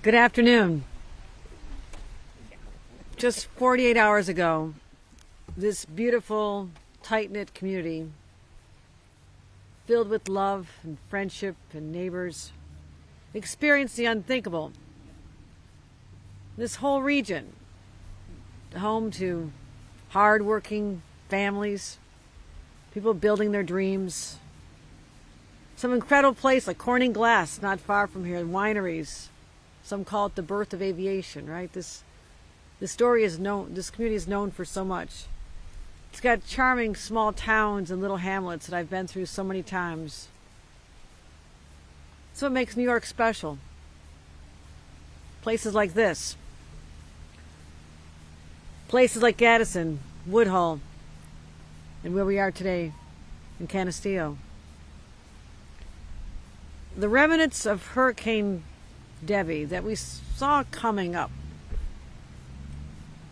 Good afternoon. Just 48 hours ago, this beautiful, tight-knit community filled with love and friendship and neighbors experienced the unthinkable. This whole region, home to hard-working families, people building their dreams, some incredible place like Corning Glass, not far from here, wineries. Some call it the birth of aviation, right? This story is known, this community is known for so much. It's got charming small towns and little hamlets that I've been through so many times. That's what makes New York special. Places like this. Places like Gaddison, Woodhull, and where we are today in Canisteo. The remnants of Hurricane Debby that we saw coming up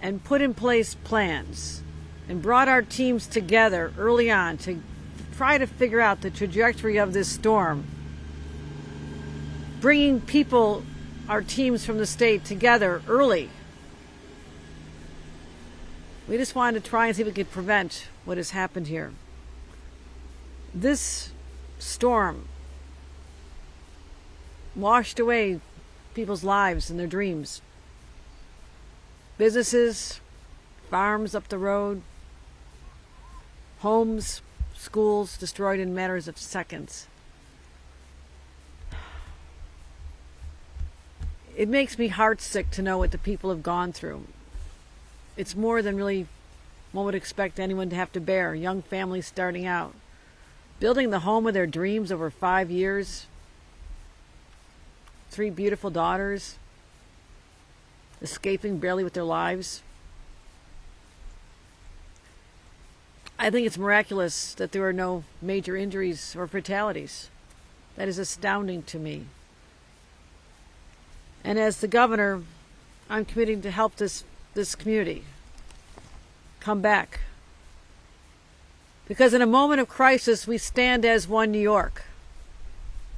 and put in place plans and brought our teams together early on to try to figure out the trajectory of this storm, bringing people, our teams from the state together early. We just wanted to try and see if we could prevent what has happened here. This storm washed away people's lives and their dreams. Businesses, farms up the road, homes, schools destroyed in matters of seconds. It makes me heartsick to know what the people have gone through. It's more than really one would expect anyone to have to bear. Young families starting out, building the home of their dreams over 5 years, 3 beautiful daughters, escaping barely with their lives. I think it's miraculous that there are no major injuries or fatalities. That is astounding to me. And as the governor, I'm committing to help this community come back. Because in a moment of crisis, we stand as one New York.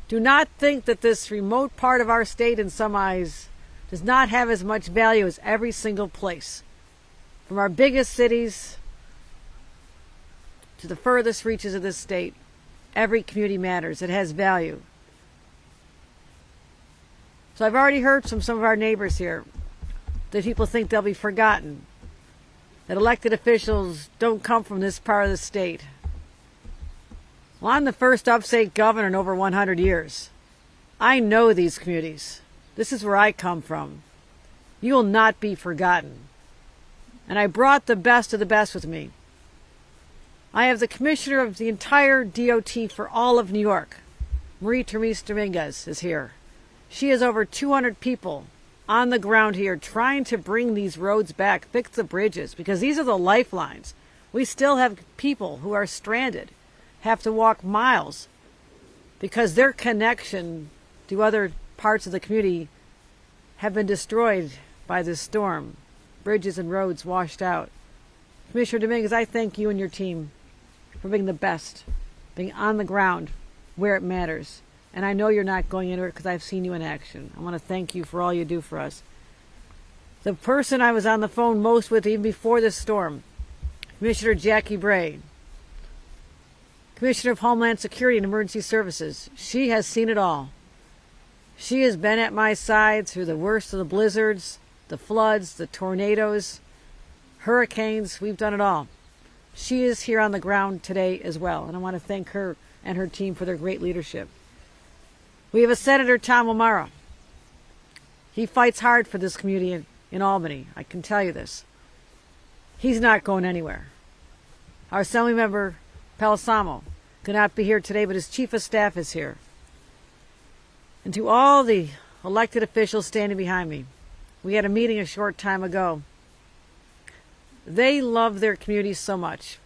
Do not think that this remote part of our state, in some eyes, does not have as much value as every single place. From our biggest cities to the furthest reaches of this state, every community matters. It has value. So I've already heard from some of our neighbors here that people think they'll be forgotten, that elected officials don't come from this part of the state. Well, I'm the first upstate governor in over 100 years. I know these communities. This is where I come from. You will not be forgotten. And I brought the best of the best with me. I have the commissioner of the entire DOT for all of New York. Marie-Therese Dominguez is here. She has over 200 people on the ground here trying to bring these roads back, fix the bridges, because these are the lifelines. We still have people who are stranded, have to walk miles because their connection to other parts of the community have been destroyed by this storm. Bridges and roads washed out. Commissioner Dominguez, I thank you and your team for being the best, being on the ground where it matters. And I know you're not going anywhere because I've seen you in action. I want to thank you for all you do for us. The person I was on the phone most with even before this storm, Commissioner Jackie Bray, Commissioner of Homeland Security and Emergency Services. She has seen it all. She has been at my side through the worst of the blizzards, the floods, the tornadoes, hurricanes. We've done it all. She is here on the ground today as well, and I want to thank her and her team for their great leadership. We have a Senator, Tom O'Mara. He fights hard for this community in Albany. I can tell you this. He's not going anywhere. Our Assembly Member, Palisamo, could not be here today, but his Chief of Staff is here. And to all the elected officials standing behind me, we had a meeting a short time ago. They love their communities so much.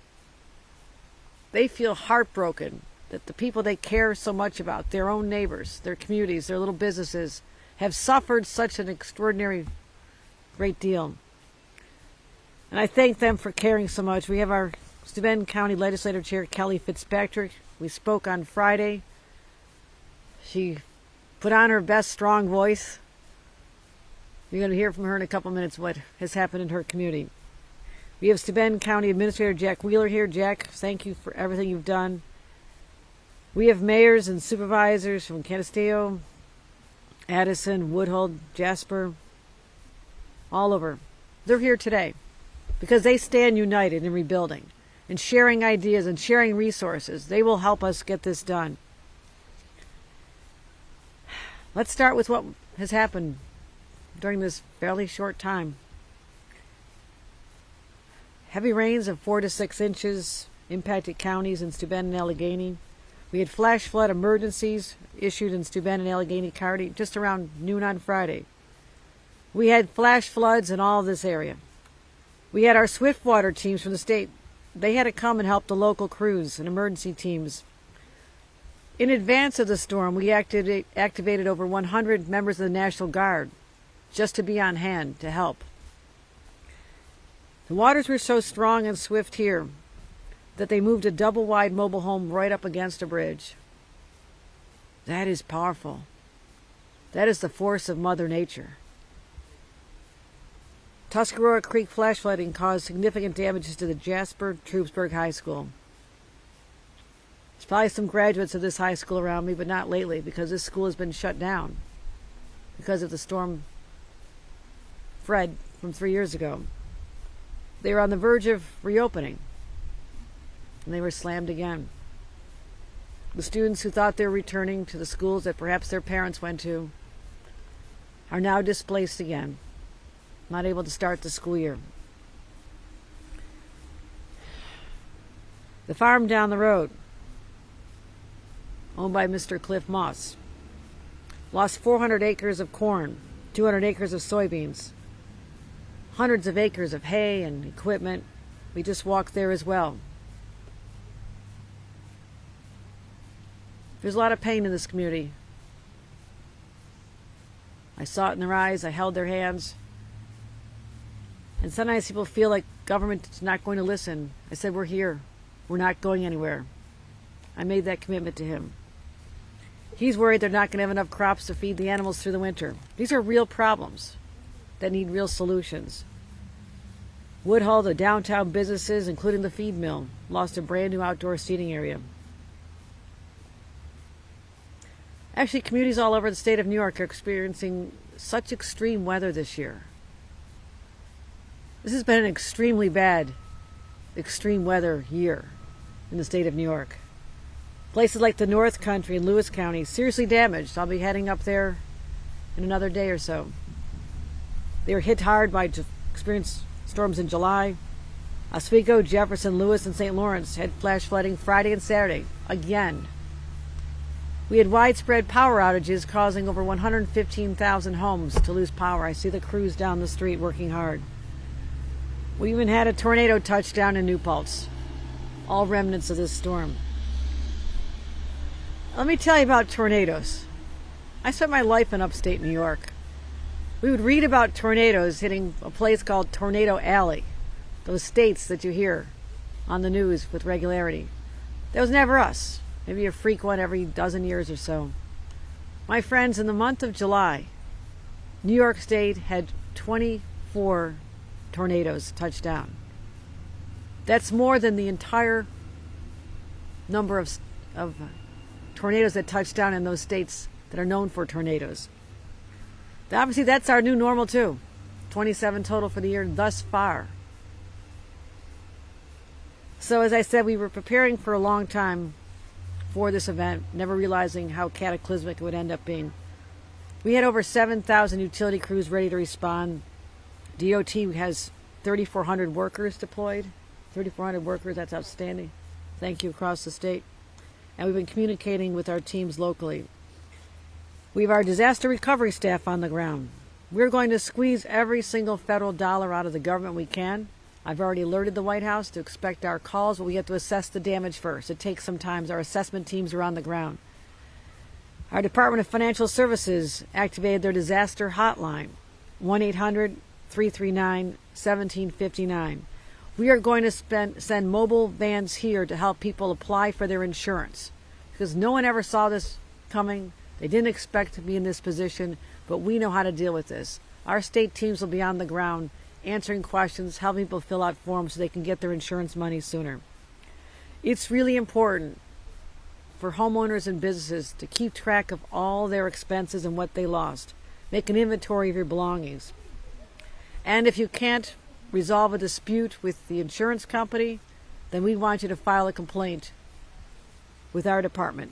They feel heartbroken that the people they care so much about, their own neighbors, their communities, their little businesses, have suffered such an extraordinary great deal. And I thank them for caring so much. We have our Steuben County Legislative Chair, Kelly Fitzpatrick. We spoke on Friday. She put on her best strong voice You're going to hear from her in a couple minutes what has happened in her community. We have Steuben County Administrator Jack Wheeler here. Jack, thank you for everything you've done. We have mayors and supervisors from Canisteo, Addison, Woodhull, Jasper, all over. They're here today because they stand united in rebuilding and sharing ideas and sharing resources. They will help us get this done. Let's start with what has happened during this fairly short time. Heavy rains of 4 to 6 inches impacted counties in Steuben and Allegany. We had flash flood emergencies issued in Steuben and Allegany County just around noon on Friday. We had flash floods in all of this area. We had our Swiftwater teams from the state. They had to come and help the local crews and emergency teams. In advance of the storm, we activated over 100 members of the National Guard just to be on hand to help. The waters were so strong and swift here that they moved a double-wide mobile home right up against a bridge. That is powerful. That is the force of Mother Nature. Tuscarora Creek flash flooding caused significant damages to the Jasper Troopsburg High School. There's probably some graduates of this high school around me, but not lately, because this school has been shut down because of the storm Fred from 3 years ago. They were on the verge of reopening, and they were slammed again. The students who thought they were returning to the schools that perhaps their parents went to are now displaced again, not able to start the school year. The farm down the road, owned by Mr. Cliff Moss, lost 400 acres of corn, 200 acres of soybeans, hundreds of acres of hay and equipment. We just walked there as well. There's a lot of pain in this community. I saw it in their eyes. I held their hands. And sometimes people feel like government is not going to listen. I said, we're here. We're not going anywhere. I made that commitment to him. He's worried they're not going to have enough crops to feed the animals through the winter. These are real problems that need real solutions. Woodhull, the downtown businesses, including the feed mill, lost a brand new outdoor seating area. Actually, communities all over the state of New York are experiencing such extreme weather this year. This has been an extremely bad extreme weather year in the state of New York. Places like the North Country and Lewis County seriously damaged. I'll be heading up there in another day or so. They were hit hard by experienced storms in July. Oswego, Jefferson, Lewis, and St. Lawrence had flash flooding Friday and Saturday again. We had widespread power outages causing over 115,000 homes to lose power. I see the crews down the street working hard. We even had a tornado touchdown in New Paltz. All remnants of this storm. Let me tell you about tornadoes. I spent my life in upstate New York. We would read about tornadoes hitting a place called Tornado Alley, those states that you hear on the news with regularity. That was never us. Maybe a freak one every dozen years or so. My friends, in the month of July, New York State had 24 tornadoes touch down. That's more than the entire number of tornadoes that touch down in those states that are known for tornadoes. Obviously, that's our new normal, too. 27 total for the year thus far. So, as I said, we were preparing for a long time for this event, never realizing how cataclysmic it would end up being. We had over 7,000 utility crews ready to respond. DOT has 3,400 workers deployed. 3,400 workers, that's outstanding. Thank you, across the state. And we've been communicating with our teams locally. We have our disaster recovery staff on the ground. We're going to squeeze every single federal dollar out of the government we can. I've already alerted the White House to expect our calls, but we have to assess the damage first. It takes some time. Our assessment teams are on the ground. Our Department of Financial Services activated their disaster hotline, 1-800-339-1759. We are going to send mobile vans here to help people apply for their insurance, because no one ever saw this coming. They didn't expect to be in this position, but we know how to deal with this. Our state teams will be on the ground answering questions, helping people fill out forms so they can get their insurance money sooner. It's really important for homeowners and businesses to keep track of all their expenses and what they lost. Make an inventory of your belongings. And if you can't resolve a dispute with the insurance company, then we want you to file a complaint with our department.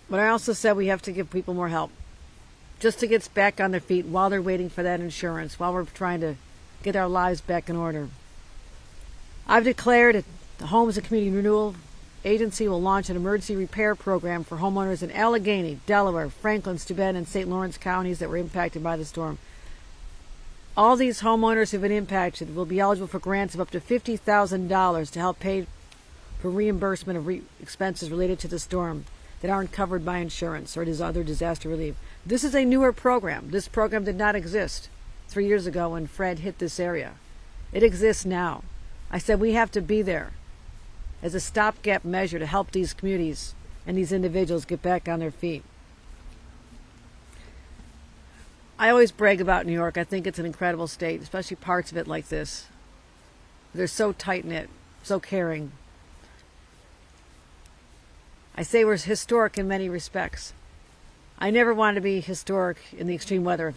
But I also said we have to give people more help, just to get back on their feet while they're waiting for that insurance, while we're trying to get our lives back in order. I've declared that the Homes and Community Renewal Agency will launch an emergency repair program for homeowners in Allegany, Delaware, Franklin, Steuben, and St. Lawrence counties that were impacted by the storm. All these homeowners who have been impacted will be eligible for grants of up to $50,000 to help pay for reimbursement of expenses related to the storm that aren't covered by insurance or other disaster relief. This is a newer program. This program did not exist 3 years ago when Fred hit this area. It exists now. I said we have to be there as a stopgap measure to help these communities and these individuals get back on their feet. I always brag about New York. I think it's an incredible state, especially parts of it like this. They're so tight-knit, so caring. I say we're historic in many respects. I never wanted to be historic in the extreme weather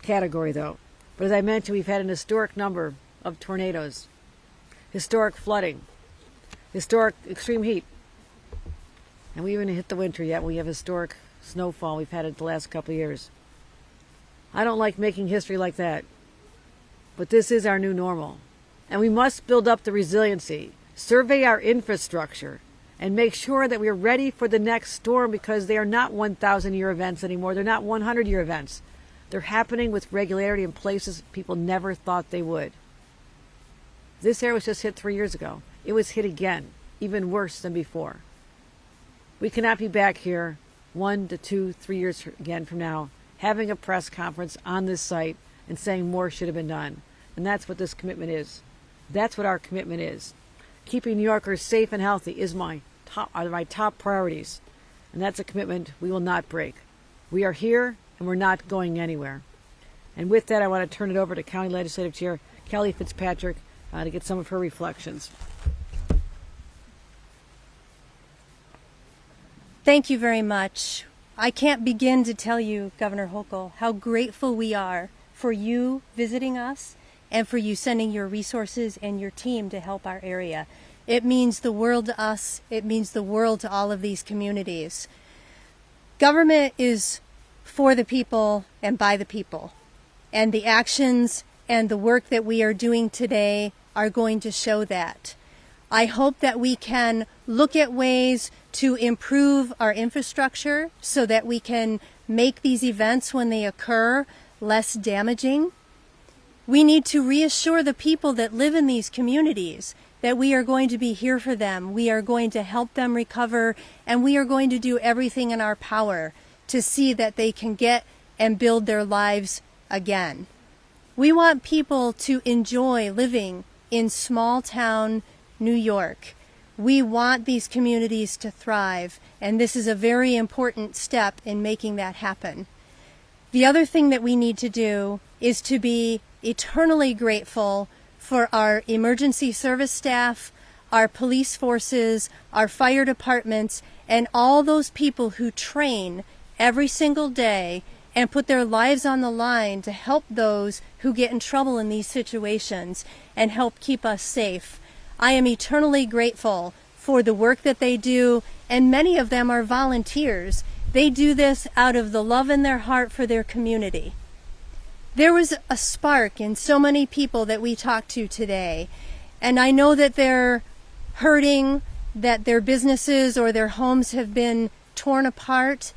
category, though. But as I mentioned, we've had an historic number of tornadoes, historic flooding, historic extreme heat. And we haven't hit the winter yet. We have historic snowfall. We've had it the last couple of years. I don't like making history like that. But this is our new normal. And we must build up the resiliency, survey our infrastructure, and make sure that we're ready for the next storm, because they are not 1,000-year events anymore. They're not 100-year events. They're happening with regularity in places people never thought they would. This area was just hit 3 years ago. It was hit again, even worse than before. We cannot be back here 1 to 2, 3 years again from now, having a press conference on this site and saying more should have been done. And that's what this commitment is. That's what our commitment is. Keeping New Yorkers safe and healthy is my top priorities. And that's a commitment we will not break. We are here and we're not going anywhere. And with that, I want to turn it over to County Legislative Chair Kelly Fitzpatrick to get some of her reflections. Thank you very much. I can't begin to tell you, Governor Hochul, how grateful we are for you visiting us and for you sending your resources and your team to help our area. It means the world to us. It means the world to all of these communities. Government is for the people and by the people. And the actions and the work that we are doing today are going to show that. I hope that we can look at ways to improve our infrastructure so that we can make these events, when they occur, less damaging. We need to reassure the people that live in these communities that we are going to be here for them. We are going to help them recover, and we are going to do everything in our power to see that they can get and build their lives again. We want people to enjoy living in small town New York. We want these communities to thrive, and this is a very important step in making that happen. The other thing that we need to do is to be eternally grateful for our emergency service staff, our police forces, our fire departments, and all those people who train every single day and put their lives on the line to help those who get in trouble in these situations and help keep us safe. I am eternally grateful for the work that they do, and many of them are volunteers. They do this out of the love in their heart for their community. There was a spark in so many people that we talked to today, and I know that they're hurting, that their businesses or their homes have been torn apart,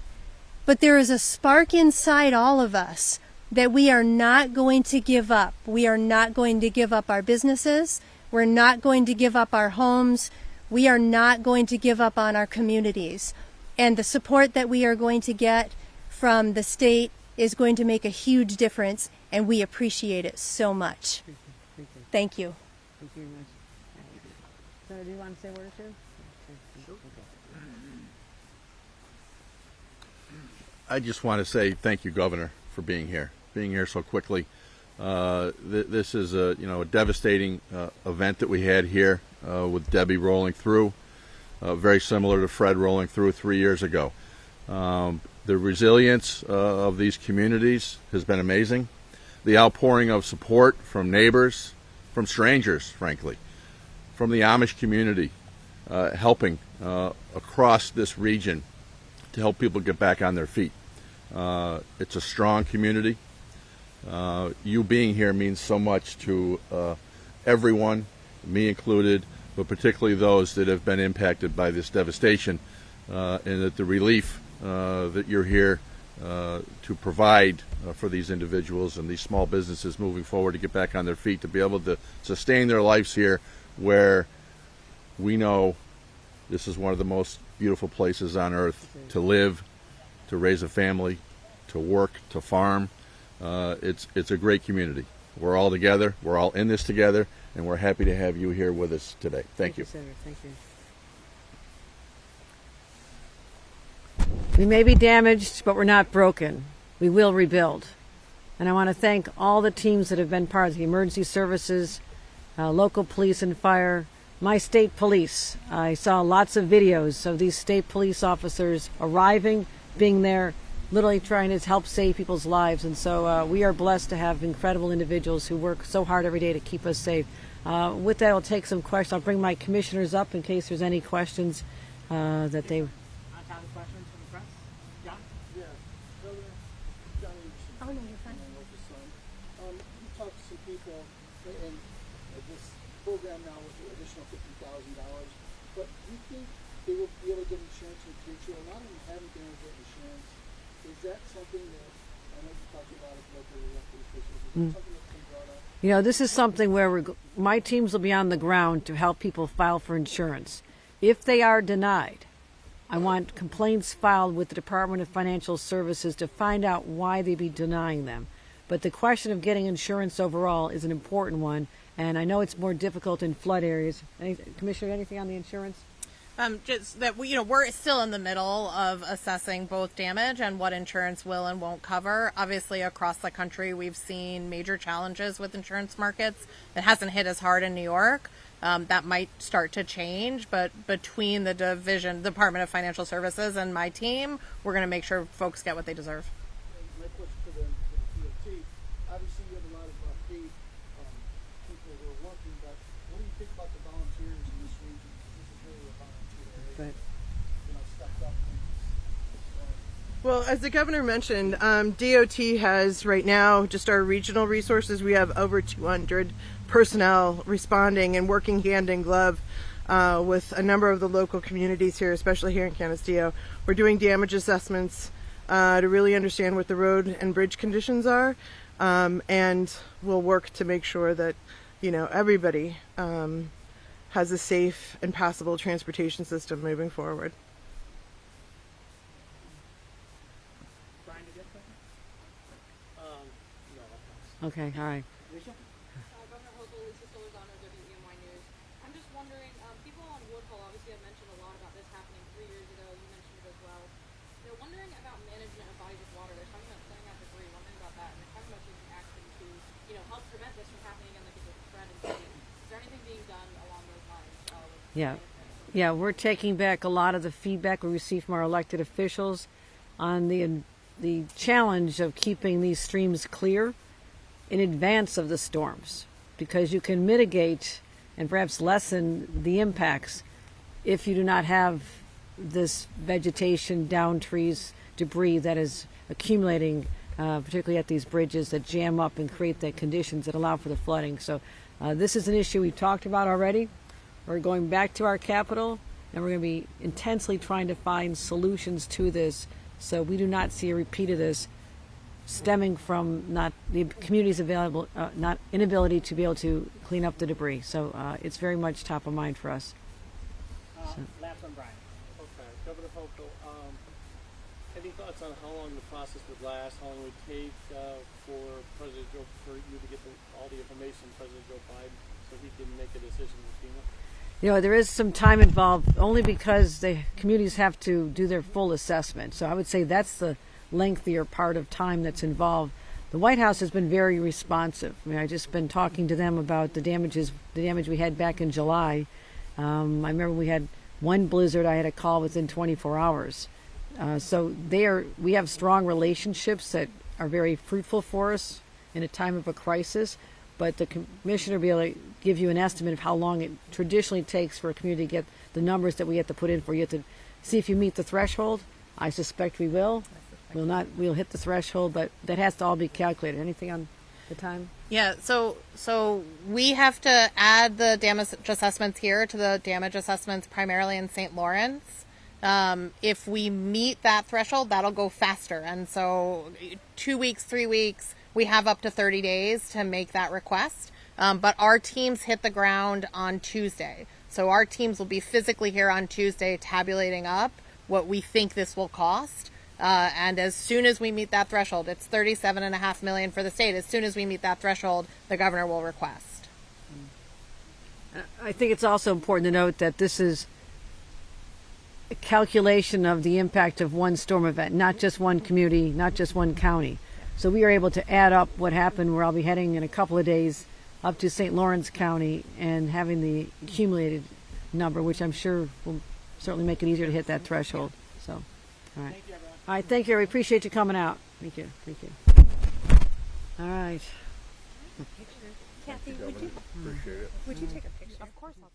but there is a spark inside all of us that we are not going to give up. We are not going to give up our businesses. We're not going to give up our homes. We are not going to give up on our communities. And the support that we are going to get from the state is going to make a huge difference, and we appreciate it so much. Thank you. Thank you very much. So, do you want to say a word or two? I just want to say thank you, Governor, for being here so quickly. This is a devastating event that we had here with Debby rolling through, very similar to Fred rolling through 3 years ago. The resilience of these communities has been amazing. The outpouring of support from neighbors, from strangers, frankly, from the Amish community, helping across this region to help people get back on their feet. It's a strong community. You being here means so much to everyone, me included, but particularly those that have been impacted by this devastation, and that the relief that you're here to provide for these individuals and these small businesses moving forward to get back on their feet, to be able to sustain their lives here, where we know this is one of the most beautiful places on earth to live, to raise a family, to work, to farm. It's a great community. We're all together. We're all in this together, and we're happy to have you here with us today. Thank you. Senator. Thank you. We may be damaged, but we're not broken. We will rebuild. And I want to thank all the teams that have been part of the emergency services, local police and fire, my state police. I saw lots of videos of these state police officers arriving, being there, literally trying to help save people's lives. And so we are blessed to have incredible individuals who work so hard every day to keep us safe. With that, I'll take some questions. I'll bring my commissioners up in case there's any questions that they... Questions from the press? John? Yeah, Governor, John Anderson. Oh, no, you're fine. You talked to some people in this program now with the additional $50,000, but do you think they will be able to get insurance in the future? Or not even having been able to get insurance, is that something that, I know you talked about it local elected officials, is that something that's been brought up? You know, this is something where my teams will be on the ground to help people file for insurance. If they are denied, I want complaints filed with the Department of Financial Services to find out why they be denying them. But the question of getting insurance overall is an important one, and I know it's more difficult in flood areas. Commissioner, anything on the insurance? Just that we're still in the middle of assessing both damage and what insurance will and won't cover. Obviously, across the country, we've seen major challenges with insurance markets. It hasn't hit as hard in New York. That might start to change, but between the Department of Financial Services and my team, we're going to make sure folks get what they deserve. My question for the DOT, obviously you have a lot of paid people who are working, but what do you think about the volunteers in this region? Because this is really a volunteer area. Right. Stepped up and Well, as the governor mentioned, DOT has right now just our regional resources. We have over 200 personnel responding and working hand in glove with a number of the local communities here, especially here in Canisteo. We're doing damage assessments to really understand what the road and bridge conditions are, and we'll work to make sure that everybody has a safe and passable transportation system moving forward. Brian, did you have a question? no. Okay, all right. Governor Hochul, Lisa Solozano, WEMY News. I'm just wondering, people on Woodhull obviously have mentioned a lot about this happening 3 years ago. You mentioned it as well. They're wondering about management of bodies of water. They're talking about clearing out debris, wondering about that, and they're talking about taking action to, help prevent this from happening again like it did with Fred and Debby. Is there anything being done along those lines? Yeah, we're taking back a lot of the feedback we received from our elected officials on the challenge of keeping these streams clear in advance of the storms, because you can mitigate and perhaps lessen the impacts if you do not have this vegetation, down trees, debris that is accumulating, particularly at these bridges that jam up and create the conditions that allow for the flooding. So this is an issue we've talked about already. We're going back to our capital, and we're going to be intensely trying to find solutions to this so we do not see a repeat of this stemming from not the community's inability to be able to clean up the debris. So it's very much top of mind for us. Last one, Brian. Okay, Governor Hochul, any thoughts on how long the process would last, how long it would take for you to get all the information from President Joe Biden so he can make a decision with FEMA? There is some time involved only because the communities have to do their full assessment. So I would say that's the lengthier part of time that's involved. The White House has been very responsive. I mean, I've just been talking to them about the damage we had back in July. I remember we had one blizzard. I had a call within 24 hours. So we have strong relationships that are very fruitful for us in a time of a crisis. But the commissioner will be able to give you an estimate of how long it traditionally takes for a community to get the numbers that we have to put in for. You have to see if you meet the threshold. I suspect we will. We'll hit the threshold, but that has to all be calculated. Anything on the time? Yeah, so we have to add the damage assessments here to the damage assessments primarily in St. Lawrence. If we meet that threshold, that'll go faster. And so 2 weeks, 3 weeks, we have up to 30 days to make that request. But our teams hit the ground on Tuesday. So our teams will be physically here on Tuesday tabulating up what we think this will cost. And as soon as we meet that threshold, it's $37.5 million for the state. As soon as we meet that threshold, the governor will request. I think it's also important to note that this is a calculation of the impact of one storm event, not just one community, not just one county. So we are able to add up what happened, where I'll be heading in a couple of days up to St. Lawrence County and having the accumulated number, which I'm sure will certainly make it easier to hit that threshold. So, all right. Thank you, everyone. All right, thank you. We appreciate you coming out. Thank you. Thank you. All right. Kathy, Appreciate it. would you take a picture? Of course I'll